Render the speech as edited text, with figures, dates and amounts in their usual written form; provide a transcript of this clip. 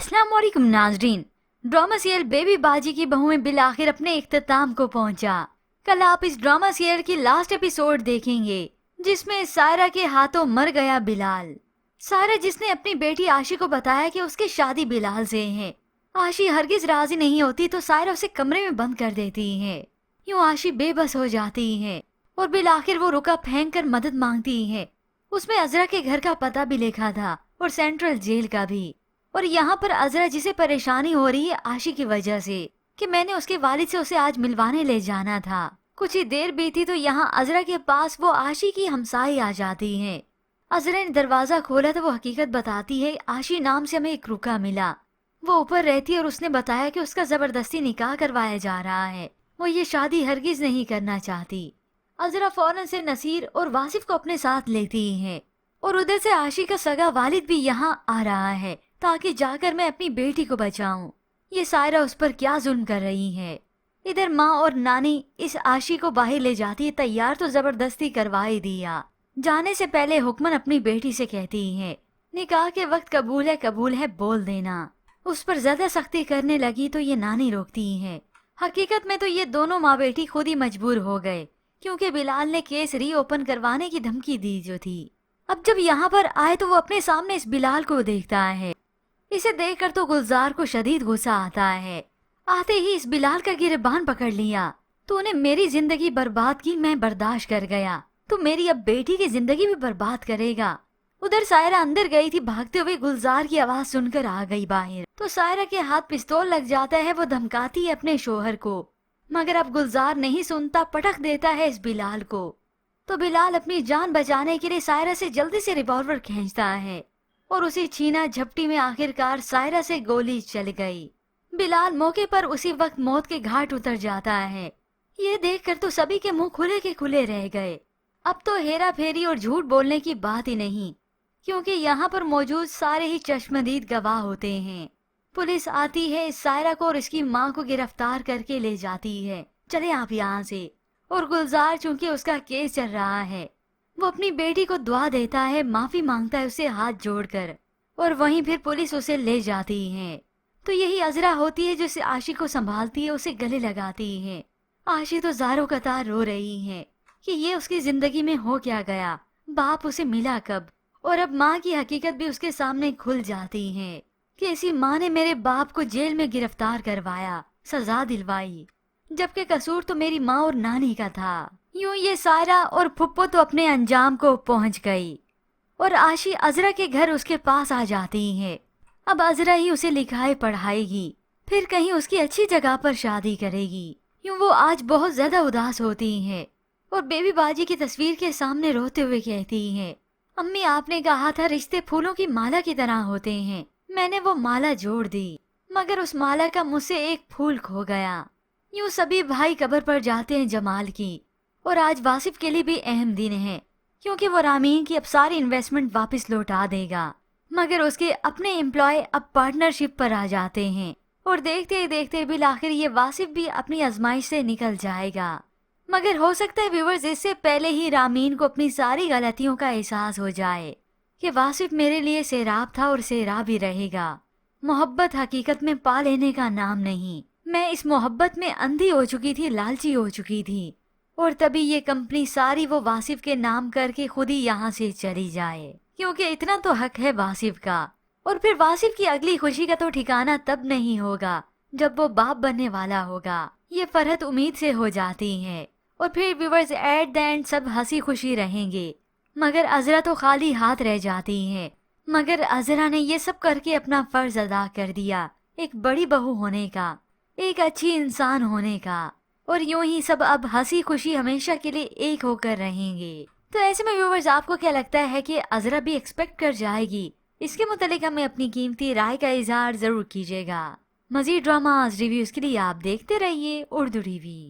अस्सलाम वालेकुम नाजरीन। ड्रामा सीरियल बेबी बाजी की बहू में बिल आखिर अपने इख्तिताम को पहुंचा। कल आप इस ड्रामा सीरियल की लास्ट एपिसोड देखेंगे जिसमें सायरा के हाथों मर गया बिलाल। सायरा जिसने अपनी बेटी आशी को बताया कि उसकी शादी बिलाल से है। आशी हरगिज राजी नहीं होती तो सायरा उसे कमरे में बंद कर देती है। यूं आशी बेबस हो जाती है और बिल आखिर वो रुका फेंक कर मदद मांगती है। उसमें अजरा के घर का पता भी लिखा था और सेंट्रल जेल का भी। और यहाँ पर अजरा जिसे परेशानी हो रही है आशी की वजह से कि मैंने उसके वालिद से उसे आज मिलवाने ले जाना था। कुछ ही देर बीती तो यहाँ अजरा के पास वो आशी की हमसाई आ जाती है। अजरा ने दरवाजा खोला तो वो हकीकत बताती है आशी नाम से हमें एक रुका मिला। वो ऊपर रहती है और उसने बताया कि उसका जबरदस्ती निकाह करवाया जा रहा है। वो ये शादी हरगिज नहीं करना चाहती। अजरा फौरन से नसीर और वासिफ को अपने साथ लेती है और उधर से आशी का सगा वालिद भी यहाँ आ रहा है ताकि जाकर मैं अपनी बेटी को बचाऊं। ये सायरा उस पर क्या जुल्म कर रही है। इधर माँ और नानी इस आशी को बाहर ले जाती है। तैयार तो जबरदस्ती करवा ही दिया। जाने से पहले हुक्मन अपनी बेटी से कहती है निकाह के वक्त कबूल है बोल देना। उस पर ज्यादा सख्ती करने लगी तो ये नानी रोकती है। हकीकत में तो ये दोनों माँ बेटी खुद ही मजबूर हो गए क्योंकि बिलाल ने केस रीओपन करवाने की धमकी दी जो थी। अब जब यहाँ पर आए तो वो अपने सामने इस बिलाल को देखता है। इसे देखकर तो गुलजार को शदीद गुस्सा आता है। आते ही इस बिलाल का गिरबान पकड़ लिया। तूने मेरी जिंदगी बर्बाद की, मैं बर्दाश्त कर गया, तो मेरी अब बेटी की जिंदगी भी बर्बाद करेगा। उधर सायरा अंदर गई थी। भागते हुए गुलजार की आवाज सुनकर आ गई बाहर तो सायरा के हाथ पिस्तौल लग जाता है। वो धमकाती है अपने शोहर को मगर अब गुलजार नहीं सुनता, पटक देता है इस बिलाल को। तो बिलाल अपनी जान बचाने के लिए सायरा से जल्दी से रिवॉल्वर खींचता है और उसी छीना झपटी में आखिरकार सायरा से गोली चल गई। बिलाल मौके पर उसी वक्त मौत के घाट उतर जाता है। ये देखकर तो सभी के मुंह खुले के खुले रह गए। अब तो हेरा फेरी और झूठ बोलने की बात ही नहीं क्योंकि यहाँ पर मौजूद सारे ही चश्मदीद गवाह होते हैं। पुलिस आती है, इस सायरा को और इसकी माँ को गिरफ्तार करके ले जाती है। चले आप यहाँ से। और गुलजार चूंकि उसका केस चल रहा है वो अपनी बेटी को दुआ देता है, माफी मांगता है उसे हाथ जोड़कर और वहीं फिर पुलिस उसे ले जाती है। तो यही अजरा होती है जो इसे आशी को संभालती है, उसे गले लगाती है। आशी तो ज़ारो कतार रो रही है कि ये उसकी जिंदगी में हो क्या गया, बाप उसे मिला कब। और अब माँ की हकीकत भी उसके सामने खुल जाती है कि इसी माँ ने मेरे बाप को जेल में गिरफ्तार करवाया, सजा दिलवाई, जबकि कसूर तो मेरी माँ और नानी का था। यूं ये सायरा और फुप्पो तो अपने अंजाम को पहुंच गई और आशी अजरा के घर उसके पास आ जाती है। अब अजरा ही उसे लिखाई पढ़ाएगी, फिर कहीं उसकी अच्छी जगह पर शादी करेगी। यूं वो आज बहुत ज्यादा उदास होती है और बेबी बाजी की तस्वीर के सामने रोते हुए कहती है अम्मी आपने कहा था रिश्ते फूलों की माला की तरह होते हैं, मैंने वो माला जोड़ दी मगर उस माला का मुझसे एक फूल खो गया। यूं सभी भाई कब्र पर जाते हैं जमाल की। और आज वासिफ के लिए भी अहम दिन है क्योंकि वो रामीन की अब सारी इन्वेस्टमेंट वापस लौटा देगा मगर उसके अपने एम्प्लॉय अब पार्टनरशिप पर आ जाते हैं और देखते ही देखते बिल आखिर ये वासिफ भी अपनी आजमाइश से निकल जाएगा। मगर हो सकता है व्यूअर्स इससे पहले ही रामीन को अपनी सारी गलतियों का एहसास हो जाए कि वासिफ मेरे लिए सैराब था और सैराब ही रहेगा। मोहब्बत हकीकत में पा लेने का नाम नहीं। मैं इस मोहब्बत में अंधी हो चुकी थी, लालची हो चुकी थी और तभी ये कंपनी सारी वो वासिफ के नाम करके खुद ही यहाँ से चली जाए क्योंकि इतना तो हक है वासिफ का। और फिर वासिफ की अगली खुशी का तो ठिकाना तब नहीं होगा जब वो बाप बनने वाला होगा। ये फरहत उम्मीद से हो जाती है और फिर व्यूअर्स एट द एंड सब हंसी खुशी रहेंगे मगर अजरा तो खाली हाथ रह जाती है। मगर अजरा ने ये सब करके अपना फर्ज अदा कर दिया, एक बड़ी बहू होने का, एक अच्छी इंसान होने का। और यूं ही सब अब हंसी खुशी हमेशा के लिए एक होकर रहेंगे। तो ऐसे में व्यूअर्स आपको क्या लगता है कि अजरा भी एक्सपेक्ट कर जाएगी? इसके मुतालिक हमें अपनी कीमती राय का इजहार जरूर कीजिएगा। मजीद ड्रामास रिव्यूज के लिए आप देखते रहिए उर्दू टीवी।